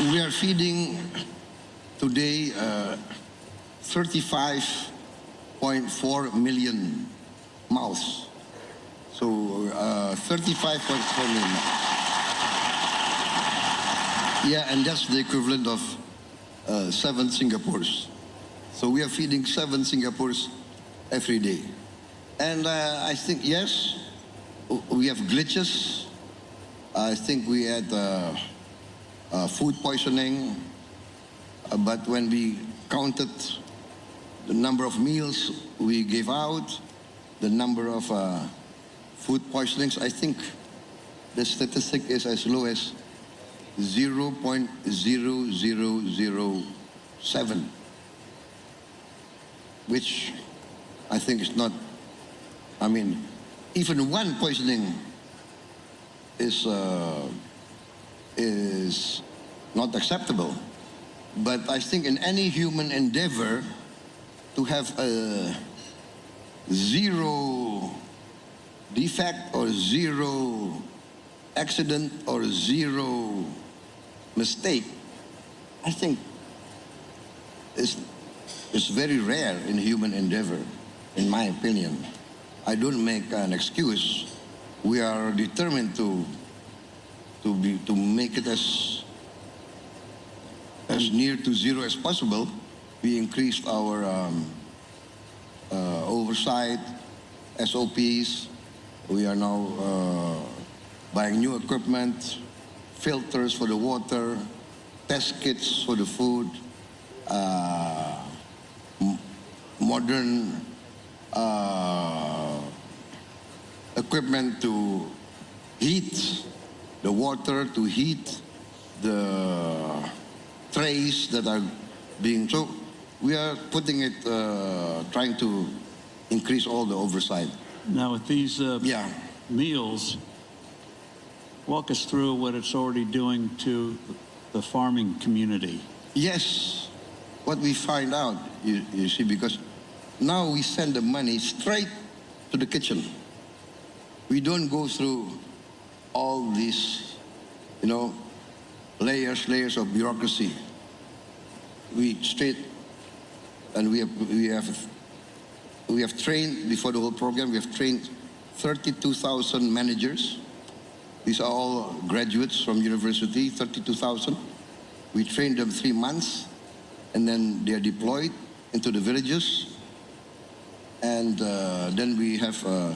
We are feeding today 35.4 million mouths. So 35.4 million mouths. Yeah, and that's the equivalent of 7 Singapores. So we are feeding 7 Singapores every day. And I think, yes, we have glitches. I think we had food poisoning, but when we counted the number of meals we gave out, the number of food poisonings, I think the statistic is as low as 0.0007, which I think is not, I mean, even one poisoning is not acceptable. But I think in any human endeavor to have a zero defect or zero accident or zero mistake, I think it's very rare in human endeavor, in my opinion. I don't make an excuse. We are determined to make it as near to zero as possible. We increased our oversight, SOPs. We are now buying new equipment, filters for the water, test kits for the food, modern equipment to heat the water, to heat the trays that are being, so we are putting it, trying to increase all the oversight. Now with these meals, walk us through what it's already doing to the farming community. Yes, what we find out, you see, because now we send the money straight to the kitchen. We don't go through all these, layers of bureaucracy. We straight, and we have trained, before the whole program, we have trained 32,000 managers. These are all graduates from university, 32,000. We trained them 3 months, and then they are deployed into the villages. And then we have a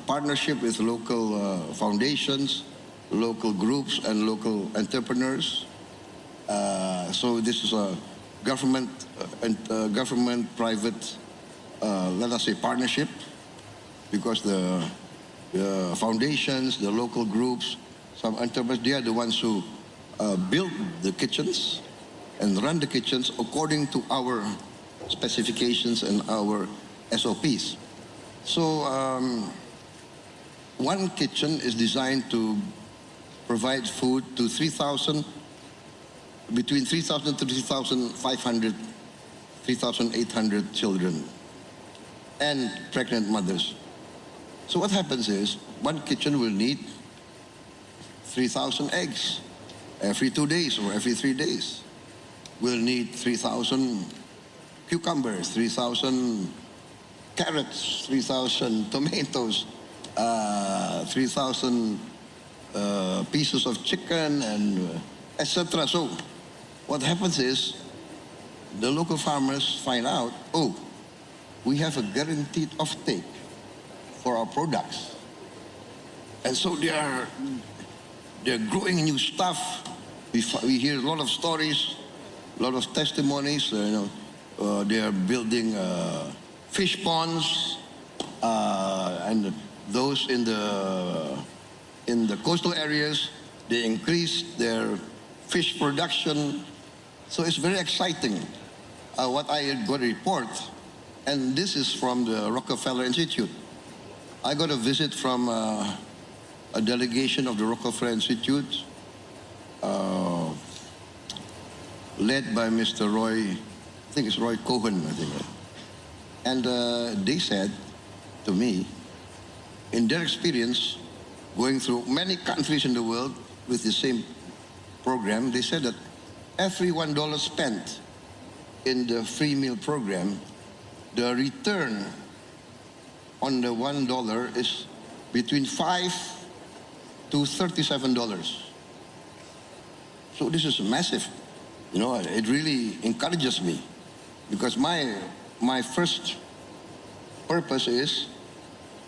partnership with local foundations, local groups, and local entrepreneurs. So this is a government and government-private, let us say, partnership, because the foundations, the local groups, some entrepreneurs, they are the ones who build the kitchens and run the kitchens according to our specifications and our SOPs. So one kitchen is designed to provide food to between 3,000 to 3,500, 3,800 children and pregnant mothers. So what happens is, one kitchen will need 3,000 eggs every 2 days or every 3 days. We'll need 3,000 cucumbers, 3,000 carrots, 3,000 tomatoes, 3,000 pieces of chicken, and etc. So what happens is, the local farmers find out, oh, we have a guaranteed offtake for our products. And so they're growing new stuff. We hear a lot of stories, a lot of testimonies. They are building fish ponds, and those in the coastal areas, they increase their fish production. So it's very exciting. What I got a report, and this is from the Rockefeller Institute. I got a visit from a delegation of the Rockefeller Institute, led by Mr. Roy, I think it's Roy Cohen, I think. And they said to me, in their experience, going through many countries in the world with the same program, they said that every $1 spent in the free meal program, the return on the $1 is between $5 to $37. So this is massive. You know, it really encourages me, because my first purpose is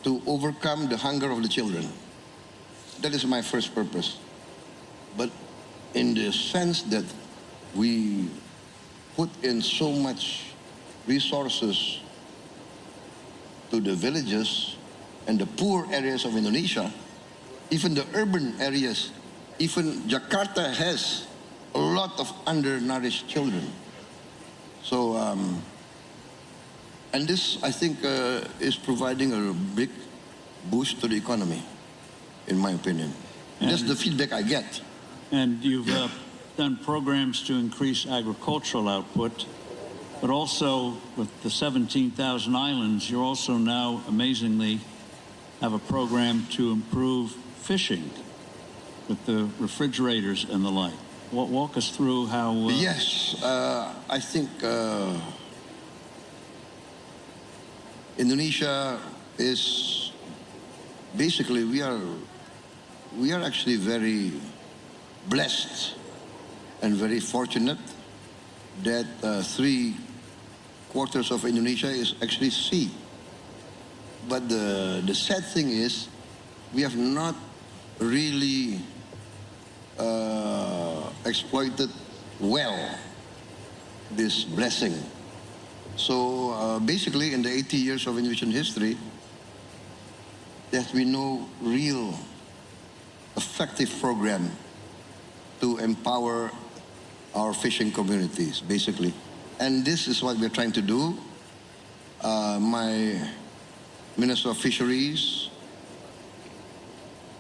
to overcome the hunger of the children. That is my first purpose. But in the sense that we put in so much resources to the villages and the poor areas of Indonesia, even the urban areas, even Jakarta has a lot of undernourished children. So, and this, I think, is providing a big boost to the economy, in my opinion. That's the feedback I get. And you've done programs to increase agricultural output, but also with the 17,000 islands, you're also now, amazingly, have a program to improve fishing with the refrigerators and the like. Walk us through how... Yes, I think Indonesia is basically, we are actually very blessed and very fortunate that 3/4 of Indonesia is actually sea. But the sad thing is, we have not really exploited well this blessing. So basically, in the 80 years of Indonesian history, there has been no real effective program to empower our fishing communities, basically. And this is what we're trying to do. My Minister of Fisheries,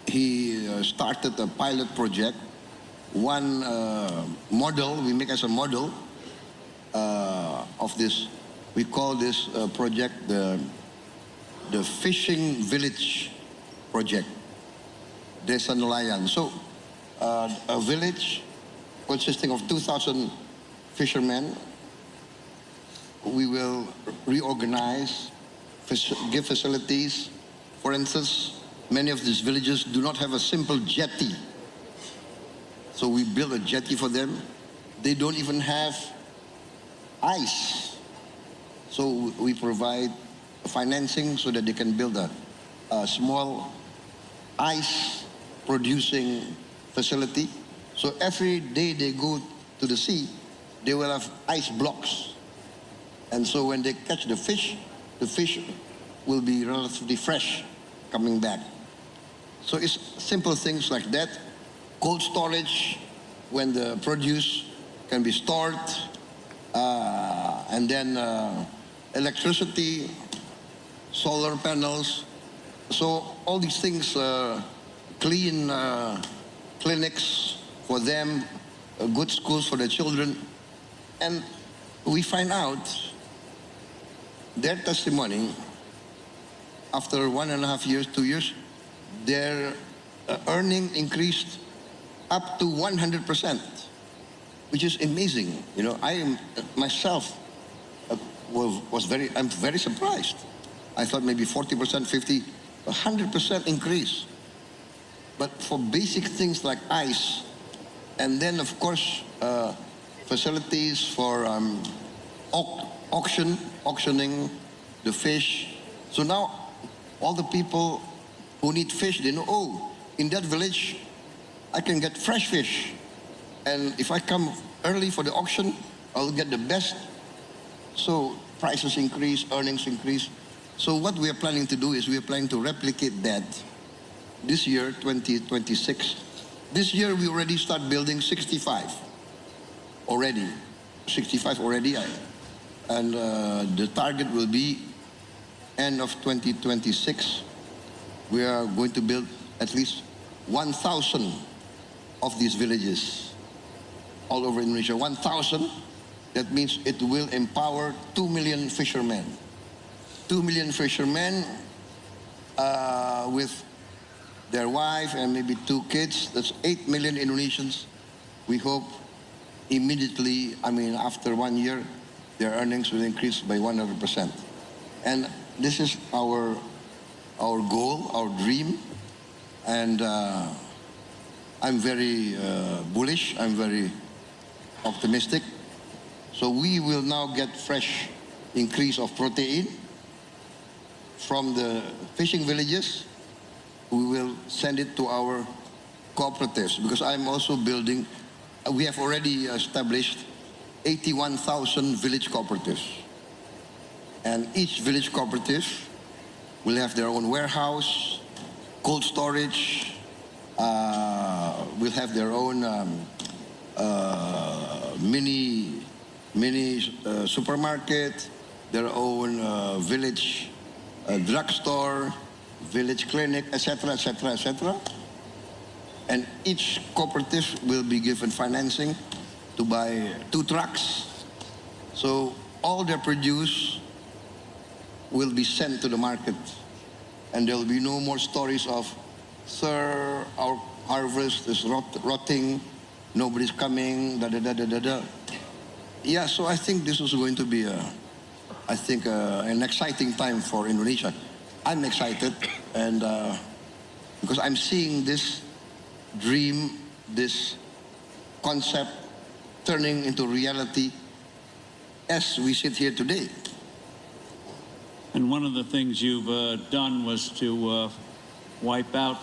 he started a pilot project. One model, we make as a model of this, we call this project the Fishing Village Project, Desa Nelayan. So a village consisting of 2,000 fishermen, we will reorganize, give facilities. For instance, many of these villages do not have a simple jetty. So we build a jetty for them. They don't even have ice. So we provide financing so that they can build a small ice producing facility. So every day they go to the sea, they will have ice blocks. And so when they catch the fish will be relatively fresh coming back. So it's simple things like that. Cold storage, when the produce can be stored, and then electricity, solar panels. So all these things, clean clinics for them, good schools for the children. And we find out their testimony, after 1.5 years, 2 years, their earning increased up to 100%, which is amazing. You know, I am myself I'm very surprised. I thought maybe 40%, 50, 100% increase. But for basic things like ice, and then of course facilities for auctioning the fish. So now all the people who need fish, they know, oh, in that village I can get fresh fish, and if I come early for the auction, I'll get the best. So prices increase, earnings increase. So what we are planning to do is we are planning to replicate that this year, 2026. This year we already start building 65 already. 65 already. And the target will be end of 2026. We are going to build at least 1,000 of these villages all over Indonesia. 1,000, that means it will empower 2 million fishermen. 2 million fishermen with their wife and maybe 2 kids. That's 8 million Indonesians we hope immediately, after 1 year, their earnings will increase by 100%. And this is our goal, our dream. And I'm very bullish, I'm very optimistic. So we will now get fresh increase of protein from the fishing villages. We will send it to our cooperatives, because I'm also building, we have already established 81,000 village cooperatives. And each village cooperative will have their own warehouse, cold storage, will have their own mini supermarket, their own village drugstore, village clinic, etc., etc., etc. And each cooperative will be given financing to buy 2 trucks. So all their produce will be sent to the market. And there will be no more stories of, sir, our harvest is rotting, nobody's coming, da-da-da-da-da-da. Yeah, so I think this is going to be, an exciting time for Indonesia. I'm excited, and because I'm seeing this dream, this concept turning into reality as we sit here today. And one of the things you've done was to wipe out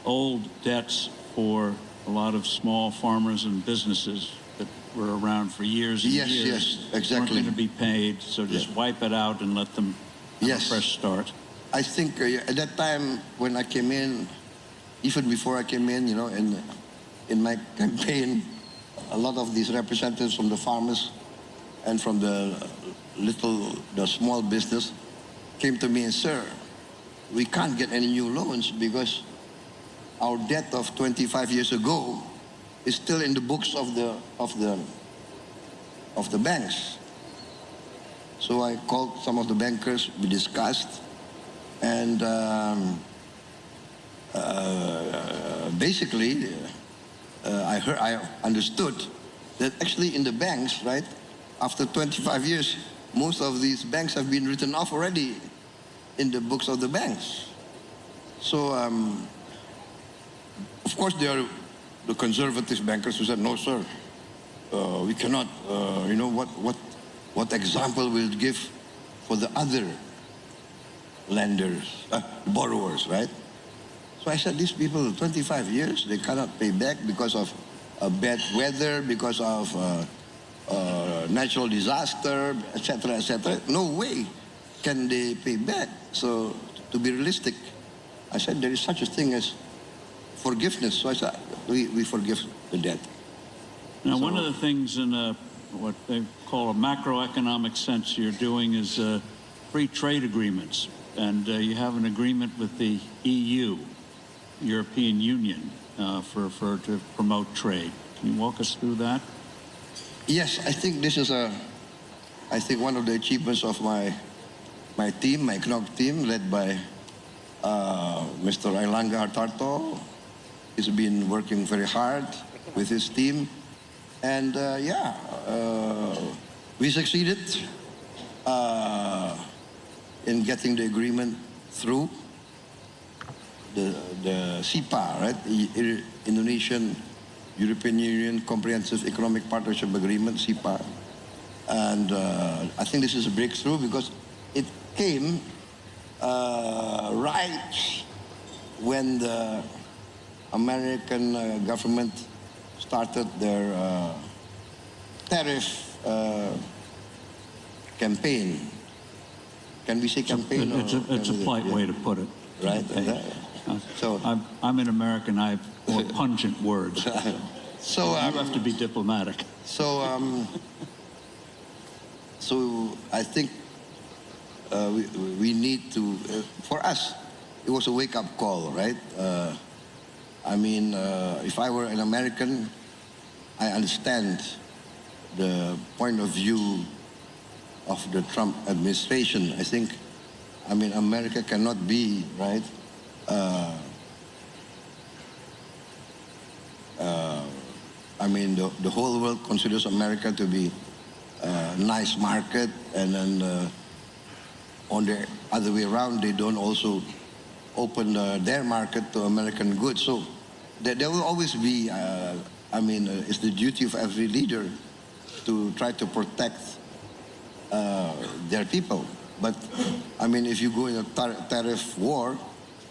old debts for a lot of small farmers and businesses that were around for years and years. Yes, exactly. Weren't going to be paid, so just wipe it out and let them have a fresh start. I think at that time when I came in, even before I came in, in my campaign, a lot of these representatives from the farmers and from the small business came to me and, sir, we can't get any new loans because our debt of 25 years ago is still in the books of the banks. So I called some of the bankers, we discussed, and basically I understood that actually in the banks, right, after 25 years, most of these banks have been written off already in the books of the banks. So, of course, there are the conservative bankers who said, no, sir, we cannot, what example will it give for the other lenders, borrowers, right? So I said, these people, 25 years, they cannot pay back because of bad weather, because of natural disaster, etc., etc. No way can they pay back. So to be realistic, I said there is such a thing as forgiveness. So I said we forgive the debt. Now, one of the things in what they call a macroeconomic sense you're doing is free trade agreements, and you have an agreement with the EU, European Union, to promote trade. Can you walk us through that? Yes, I think this is one of the achievements of my team, my economic team, led by Mr. Ailangga Hartarto. He's been working very hard with his team, and we succeeded in getting the agreement through the CIPA, right? Indonesian European Union Comprehensive Economic Partnership Agreement, CIPA. And I think this is a breakthrough because it came right when the American government started their tariff campaign. Can we say campaign? It's a polite way to put it. Right. So I'm an American. I have more pungent words. So you have to be diplomatic. So I think we need to. For us, it was a wake-up call, right? If I were an American, I understand the point of view of the Trump administration. I think, America cannot be, right, mean, the whole world considers America to be a nice market, and then on the other way around, they don't also open their market to American goods. So there will always be, it's the duty of every leader to try to protect their people. But, I mean, if you go in a tariff war,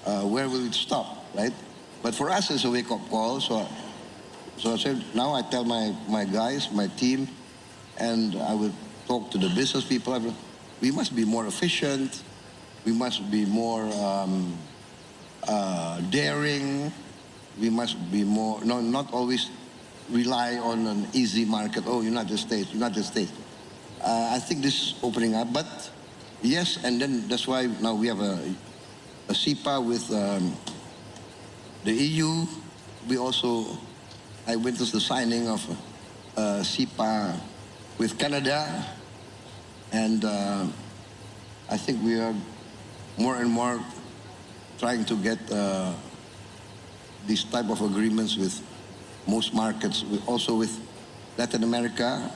where will it stop, right? But for us, it's a wake-up call. So I said, now I tell my guys, my team, and I will talk to the business people. We must be more efficient. We must be more daring. We must be more, not always rely on an easy market. Oh, United States. I think this is opening up. But yes, and then that's why now we have a CEPA with the EU. I witnessed the signing of CEPA with Canada, and I think we are more and more trying to get these type of agreements with most markets, also with Latin America,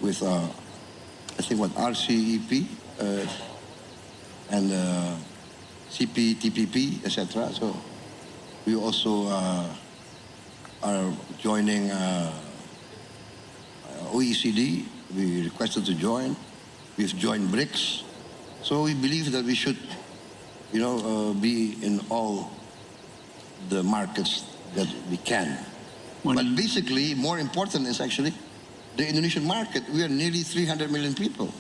with I think RCEP and CPTPP, etc. So we also are joining OECD. We requested to join. We've joined BRICS. So we believe that we should, be in all the markets that we can. But basically, more important is actually the Indonesian market. We are nearly 300 million people.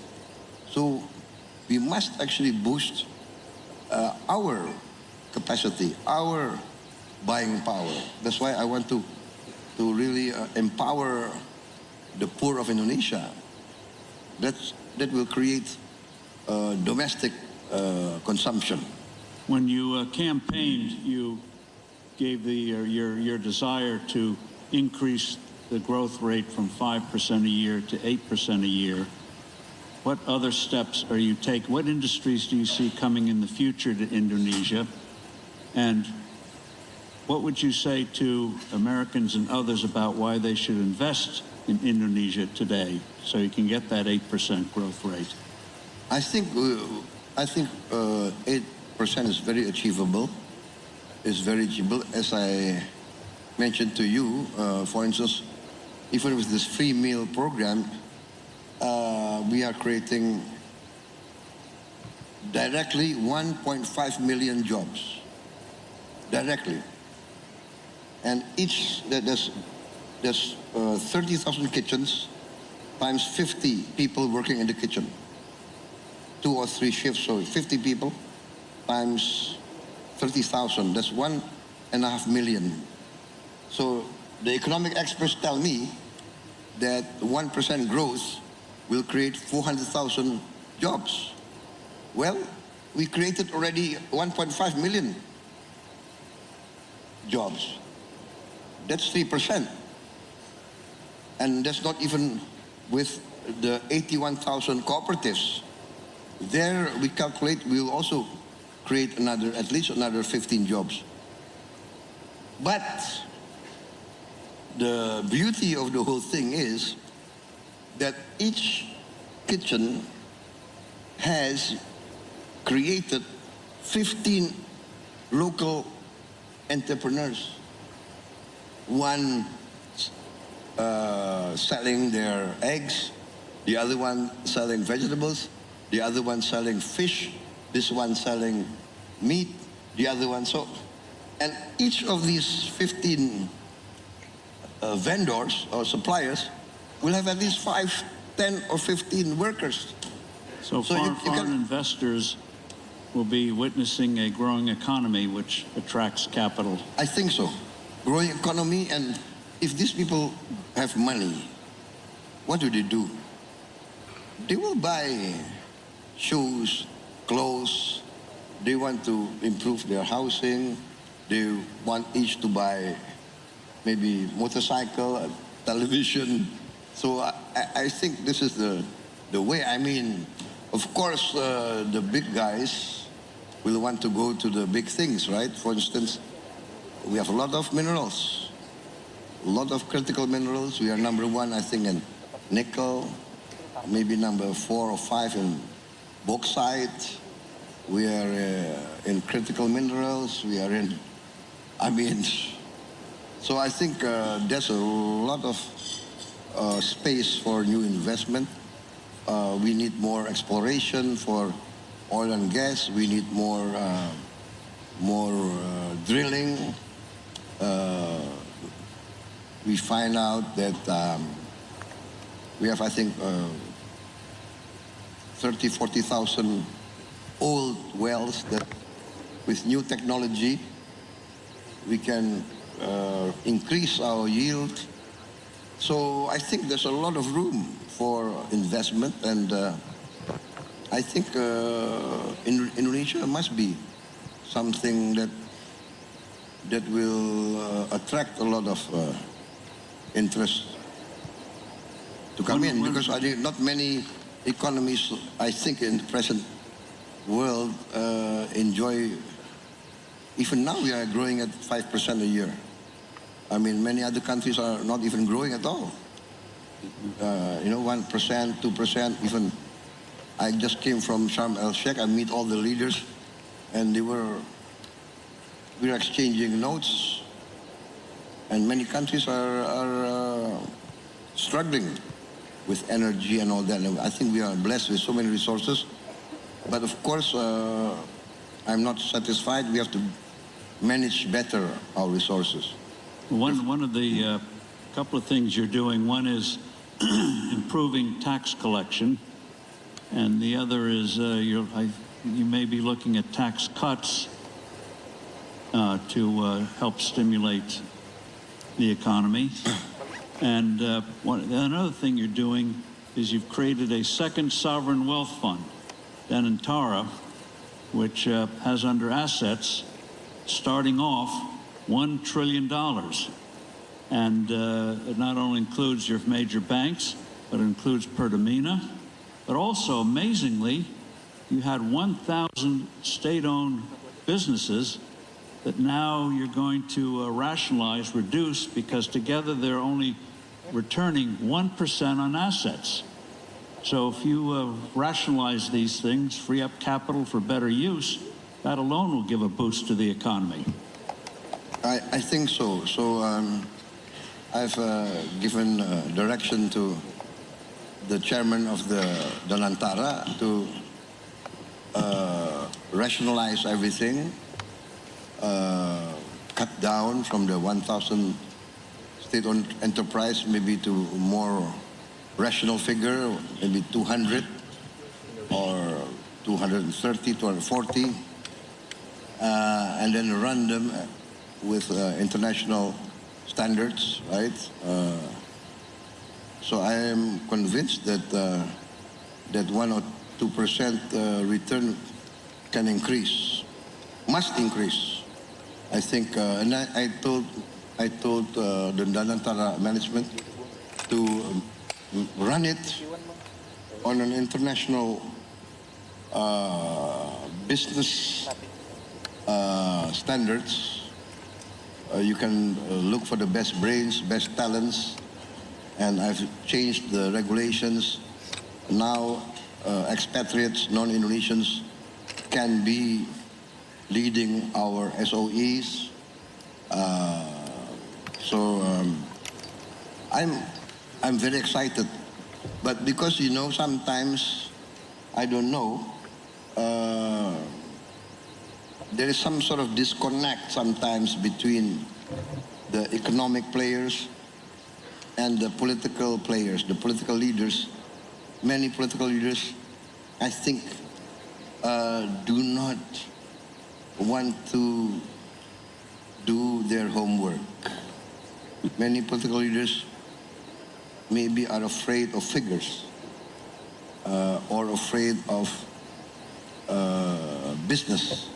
So we must actually boost our capacity, our buying power. That's why I want to really empower the poor of Indonesia. That will create domestic consumption. When you campaigned, you gave your desire to increase the growth rate from 5% a year to 8% a year. What other steps are you taking? What industries do you see coming in the future to Indonesia? And what would you say to Americans and others about why they should invest in Indonesia today so you can get that 8% growth rate? I think 8% is very achievable. It's very achievable. As I mentioned to you, for instance, even with this free meal program, we are creating directly 1.5 million jobs. Directly. And there's 30,000 kitchens times 50 people working in the kitchen. 2 or 3 shifts, so 50 people times 30,000. That's 1.5 million. So the economic experts tell me that 1% growth will create 400,000 jobs. Well, we created already 1.5 million jobs. That's 3%. And that's not even with the 81,000 cooperatives. There we calculate we will also create at least another 15 jobs. But the beauty of the whole thing is that each kitchen has created 15 local entrepreneurs. One selling their eggs, the other one selling vegetables, the other one selling fish, this one selling meat, the other one so. And each of these 15 vendors or suppliers will have at least 5, 10, or 15 workers. So foreign investors will be witnessing a growing economy which attracts capital. I think so. Growing economy, and if these people have money, what do? They will buy shoes, clothes. They want to improve their housing. They want each to buy maybe motorcycle, a television. So I think this is the way. I mean, of course, the big guys will want to go to the big things, right? For instance, we have a lot of minerals, lot of critical minerals. We are number one, I think, in nickel, maybe number 4 or 5 in bauxite. We are in critical minerals. We are in, so I think there's a lot of space for new investment. We need more exploration for oil and gas. We need more drilling. We find out that we have, I think, 30, 40,000 old wells that with new technology we can increase our yield. So I think there's a lot of room for investment, and I think Indonesia must be something that will attract a lot of interest to come in, because I think not many economies, I think, in the present world enjoy. Even now we are growing at 5% a year. I mean, many other countries are not even growing at all. 1%, 2%. Even I just came from Sharm el Sheikh. I meet all the leaders, and we were exchanging notes. And many countries are struggling with energy and all that. And I think we are blessed with so many resources. But of course, I'm not satisfied. We have to manage better our resources. One of the couple of things you're doing, one is improving tax collection, and the other is you may be looking at tax cuts to help stimulate the economy. And another thing you're doing is you've created a second sovereign wealth fund, Dengan, which has under assets, starting off, $1 trillion. And it not only includes your major banks, but it includes Pertamina. But also, amazingly, you had 1,000 state-owned businesses that now you're going to rationalize, reduce, because together they're only returning 1% on assets. So if you rationalize these things, free up capital for better use, that alone will give a boost to the economy. I think so. So I've given direction to the chairman of the Dengan to rationalize everything, cut down from the 1,000 state-owned enterprise maybe to a more rational figure, maybe 200 or 230, 240, and then run them with international standards, right? So I am convinced that that 1 or 2% return can increase, must increase. I think, and I told the Dengan management to run it on an international business standards. You can look for the best brains, best talents, and I've changed the regulations. Now expatriates, non-Indonesians can be leading our SOEs. So I'm very excited, but because sometimes I don't know, there is some sort of disconnect sometimes between the economic players and the political players, the political leaders. Many political leaders, I think, do not want to do their homework. Many political leaders maybe are afraid of figures or afraid of business.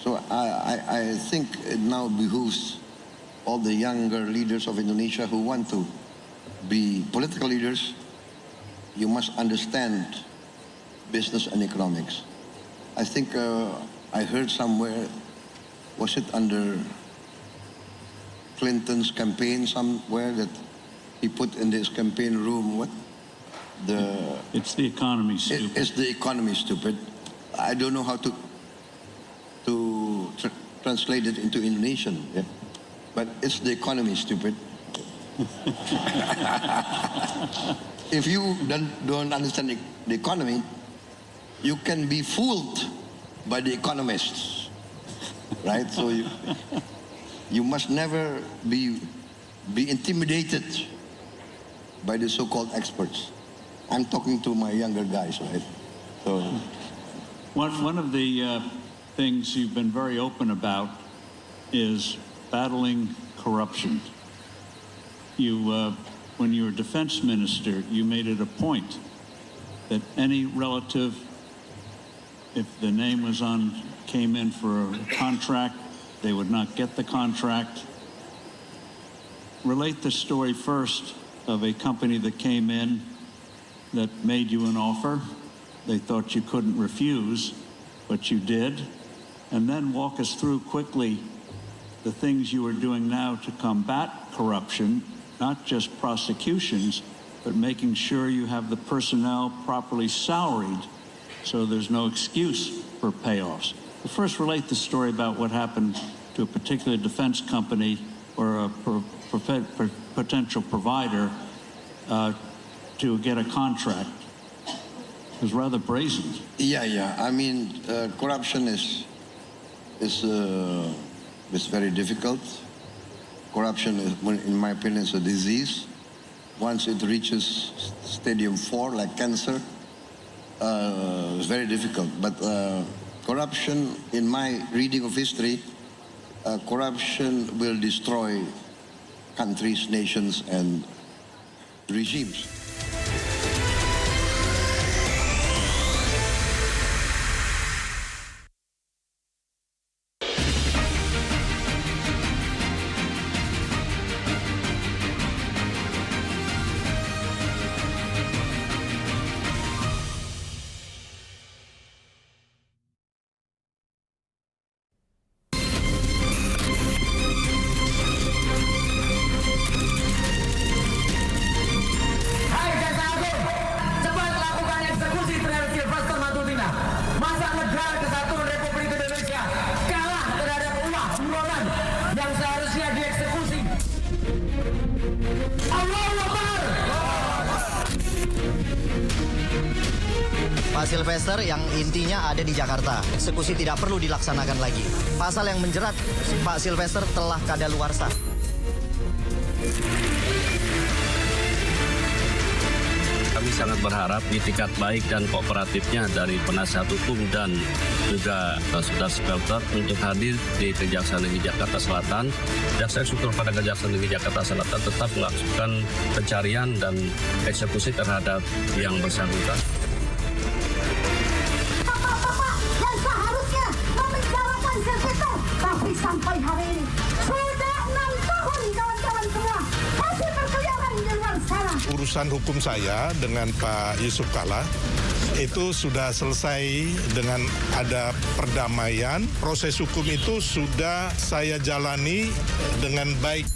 So I think it now behooves all the younger leaders of Indonesia who want to be political leaders. You must understand business and economics. I think I heard somewhere, was it under Clinton's campaign somewhere that he put in this campaign room. What? It's the economy, stupid. It's the economy, stupid. I don't know how to translate it into Indonesian. Yeah? But it's the economy, stupid. If you don't understand the economy, you can be fooled by the economists, right? So you must never be intimidated by the so-called experts. I'm talking to my younger guys, right? So one of the things you've been very open about is battling corruption. You, when you were defense minister, you made it a point that any relative, if the name was came in for a contract, they would not get the contract. Relate the story first of a company that came in that made you an offer. They thought you couldn't refuse, but you did. And then walk us through quickly the things you are doing now to combat corruption, not just prosecutions, but making sure you have the personnel properly salaried so there's no excuse for payoffs. But first, relate the story about what happened to a particular defense company or a potential provider to get a contract. It was rather brazen. Yeah. I mean, corruption is very difficult. Corruption, in my opinion, is a disease. Once it reaches stadium 4, like cancer, it's very difficult. But corruption, in my reading of history, corruption will destroy countries, nations, and regimes. Pak Sylvester, yang intinya ada di Jakarta. Eksekusi tidak perlu dilaksanakan lagi. Pasal yang menjerat Pak Sylvester telah kadaluarsa. Kami sangat berharap itikat baik dan kooperatifnya dari penasihat hukum dan juga saudara Sylvester untuk hadir di Kejaksaan Negeri Jakarta Selatan. Jaksa Eksekutor pada Kejaksaan Negeri Jakarta Selatan tetap melakukan pencarian dan eksekusi terhadap yang bersangkutan. Tapi sampai hari ini sudah 6 tahun kawan-kawan semua masih berkeliaran di luar sana. Urusan hukum saya dengan Pak Yusuf Kalla itu sudah selesai dengan ada perdamaian. Proses hukum itu sudah saya jalani dengan baik.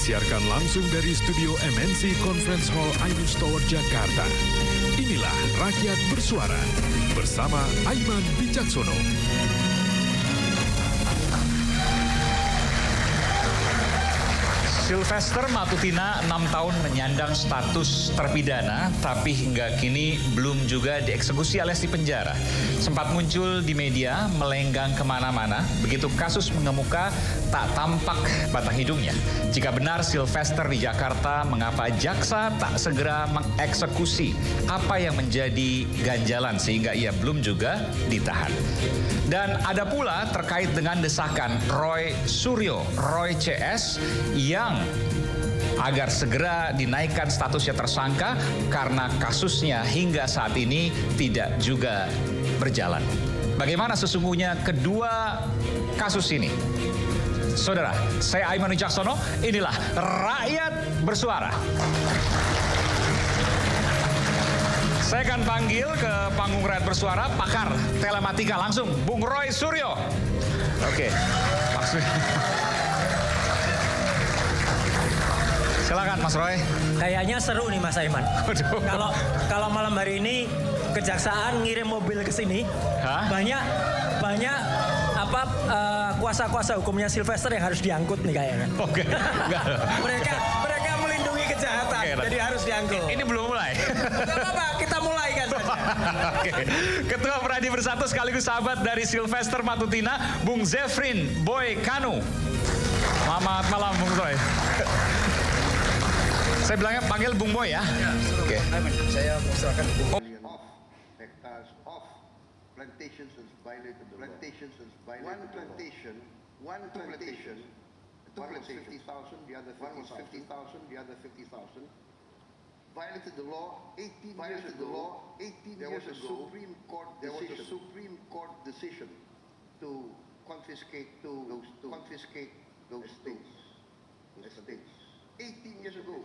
Disiarkan langsung dari studio MNC Conference Hall Ainus Tower, Jakarta. Inilah Rakyat Bersuara bersama Aiman Wicaksono. Sylvester Matutina 6 tahun menyandang status terpidana, tapi hingga kini belum juga dieksekusi alias dipenjara. Sempat muncul di media, melenggang kemana-mana, begitu kasus mengemuka tak tampak batang hidungnya. Jika benar Sylvester di Jakarta, mengapa jaksa tak segera mengeksekusi apa yang menjadi ganjalan sehingga ia belum juga ditahan. Dan ada pula terkait dengan desakan Roy Suryo, Roy CS, yang agar segera dinaikkan statusnya tersangka karena kasusnya hingga saat ini tidak juga berjalan. Bagaimana sesungguhnya kedua kasus ini? Saudara, saya Aiman Wicaksono, inilah Rakyat Bersuara. Saya akan panggil ke panggung Rakyat Bersuara pakar telematika langsung, Bung Roy Suryo. Oke, maksudnya. Silakan Mas Roy. Kayaknya seru nih Mas Aiman. Kalau malam hari ini kejaksaan ngirim mobil ke sini, banyak kuasa-kuasa hukumnya Sylvester yang harus diangkut nih kayaknya. Oke. mereka melindungi kejahatan, jadi harus diangkut. Ini belum mulai. Apa? Kita mulai kan saja. Oke. Ketua Pradi Bersatu sekaligus sahabat dari Sylvester Matutina, Bung Zefrin Boy Kanu. Selamat malam Bung Roy. Saya bilangnya panggil Bung Boy ya. Oke. Saya mau serahkan Bung Boy. Hectares of plantations is violated. Plantations is violated. One plantation. One was 50,000, the other 50,000, the other 50,000. Violated the law 18 years ago. There was a Supreme Court decision to confiscate those estates. 18 years ago.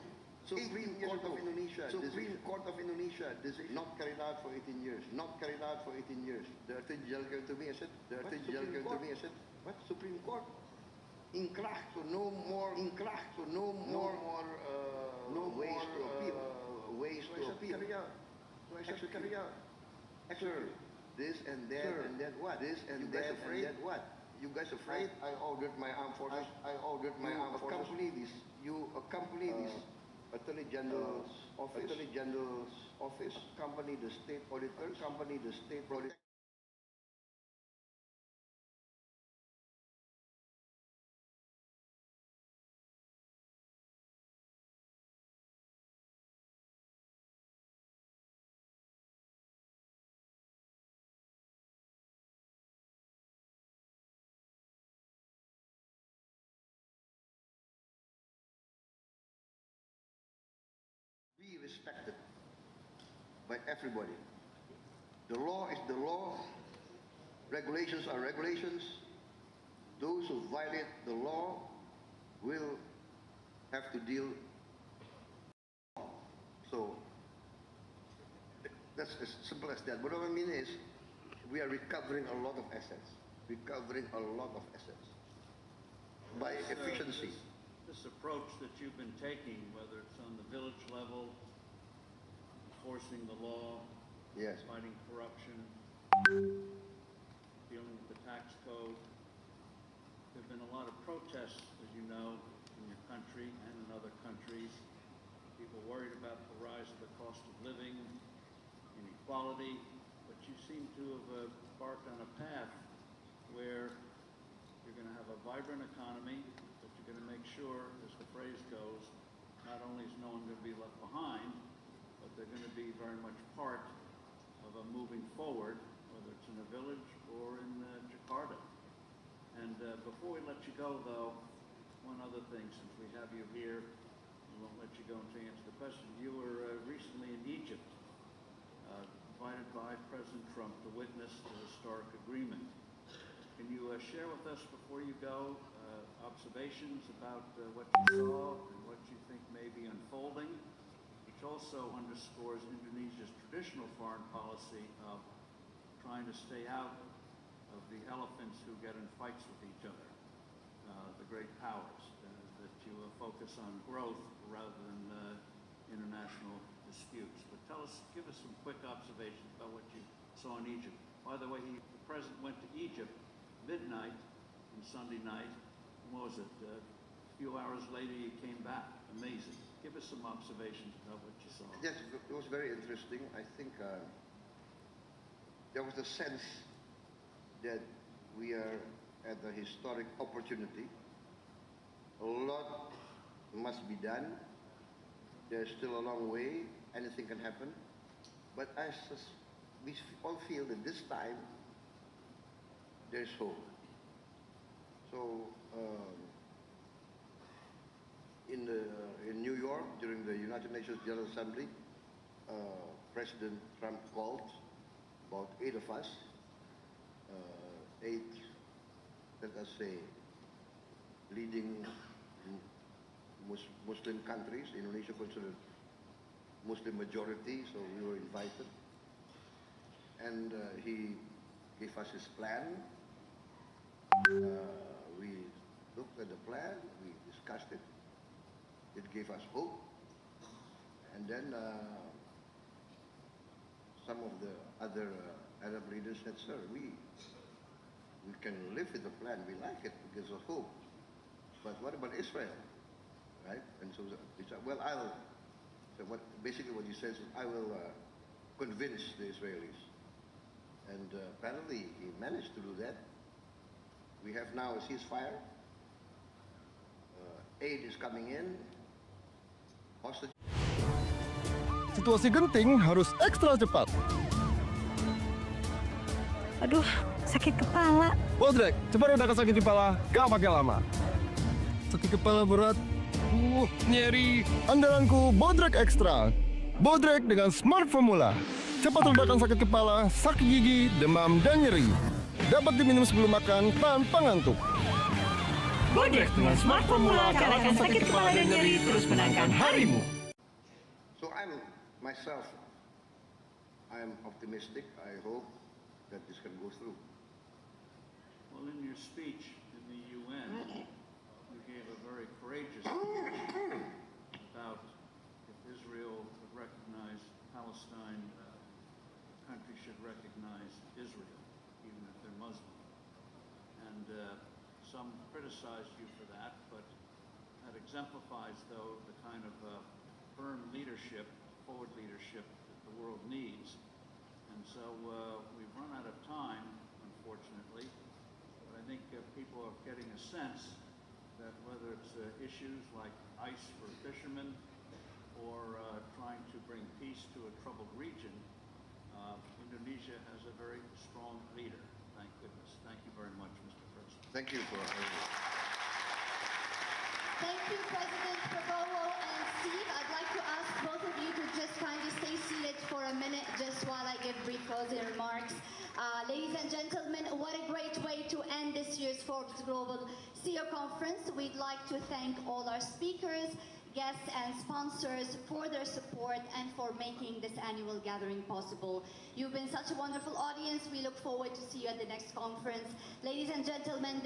Supreme Court of Indonesia decision not carried out for 18 years. The Attorney General came to me and said, what? Supreme Court? Inkrah, so no more ways to appeal. Sir, this and that and that what? This and that and that what? You guys afraid? I ordered my armed forces. You accompany this Attorney General's office. Accompany the state auditors. Be respected by everybody. The law is the law. Regulations are regulations. Those who violate the law will have to deal. So that's as simple as that. But what I mean is, we are recovering a lot of assets. By efficiency. This approach that you've been taking, whether it's on the village level, enforcing the law, Yes. fighting corruption, dealing with the tax code. There have been a lot of protests, as you know, in your country and in other countries. People worried about the rise of the cost of living, inequality, but you seem to have embarked on a path where you're going to have a vibrant economy, but you're going to make sure, as the phrase goes, not only is no one going to be left behind, but they're going to be very much part of a moving forward, whether it's in a village or in Jakarta. And before we let you go, though, one other thing, since we have you here, we won't let you go until you answer the question. You were recently in Egypt, invited by President Trump to witness the historic agreement. Can you share with us before you go observations about what you saw and what you think may be unfolding, which also underscores Indonesia's traditional foreign policy of trying to stay out of the elephants who get in fights with each other, the great powers, that you focus on growth rather than international disputes. But give us some quick observations about what you saw in Egypt. By the way, the president went to Egypt midnight on Sunday night. What was it? few hours later, you came back. Amazing. Give us some observations about what you saw. Yes, it was very interesting. I think there was a sense that we are at a historic opportunity. A lot must be done. There's still a long way. Anything can happen. But we all feel that this time there's hope. So in New York, during the United Nations General Assembly, President Trump called about 8 of us, 8, let us say, leading Muslim countries. Indonesia considered Muslim majority, so we were invited. And he gave us his plan. We looked at the plan, we discussed it. It gave us hope. And then some of the other Arab leaders said, sir, we can live with the plan. We like it because of hope. But what about Israel? Right? And so he said, well, basically what he says is, I will convince the Israelis. And apparently he managed to do that. We have now a ceasefire. Aid is coming in. Hostage. Situasi genting harus ekstra cepat. Aduh, sakit kepala. Bodrek, cepat redakan sakit kepala, gak pakai lama. Sakit kepala berat, nyeri. Andalanku Bodrek Ekstra. Bodrek dengan Smart Formula. Cepat redakan sakit kepala, sakit gigi, demam, dan nyeri. Dapat diminum sebelum makan tanpa ngantuk. Bodrek dengan Smart Formula kalahkan sakit kepala dan nyeri, terus menangkan harimu. So I'm optimistic. I hope that this can go through. Well, in your speech in the UN, you gave a very courageous speech about if Israel would recognize Palestine, the country should recognize Israel, even if they're Muslim. And some criticized you for that, but that exemplifies, though, the kind of firm leadership, forward leadership that the world needs. And so we've run out of time, unfortunately, but I think people are getting a sense that whether it's issues like ice for fishermen or trying to bring peace to a troubled region, Indonesia has a very strong leader. Thank goodness. Thank you very much, Mr. President. Thank you for Thank you, President Prabowo and Steve. I'd like to ask both of you to just kindly stay seated for a minute just while I give brief closing remarks. Ladies and gentlemen, what a great way to end this year's Forbes Global CEO Conference. We'd like to thank all our speakers, guests and sponsors for their support and for making this annual gathering possible. You've been such a wonderful audience. We look forward to see you at the next conference. Ladies and gentlemen,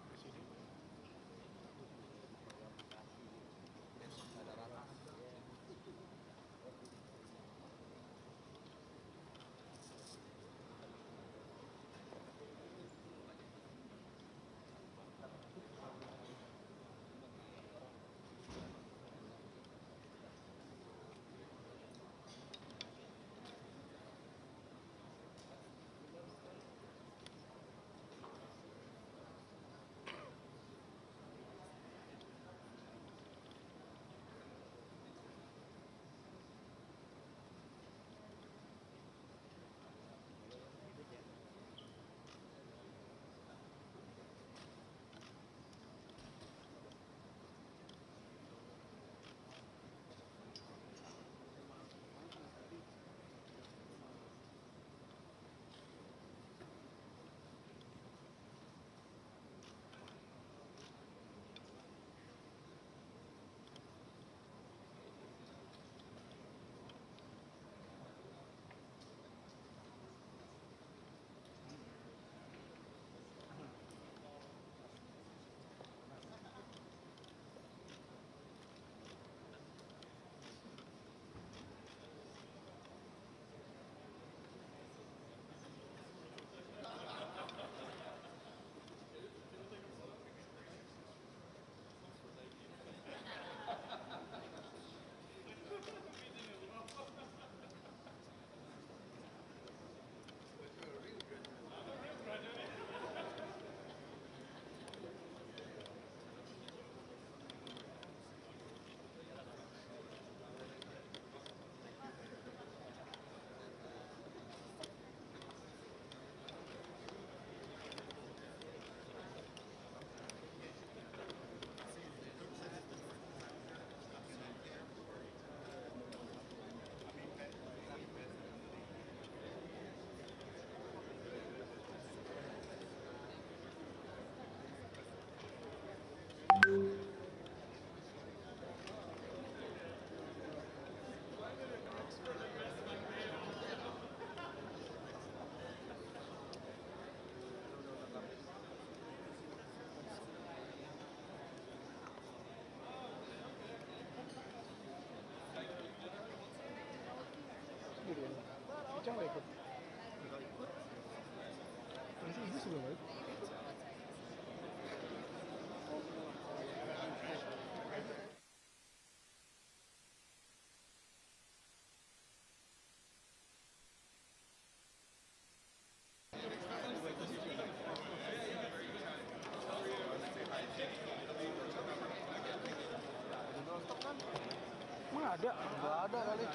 Ada kali.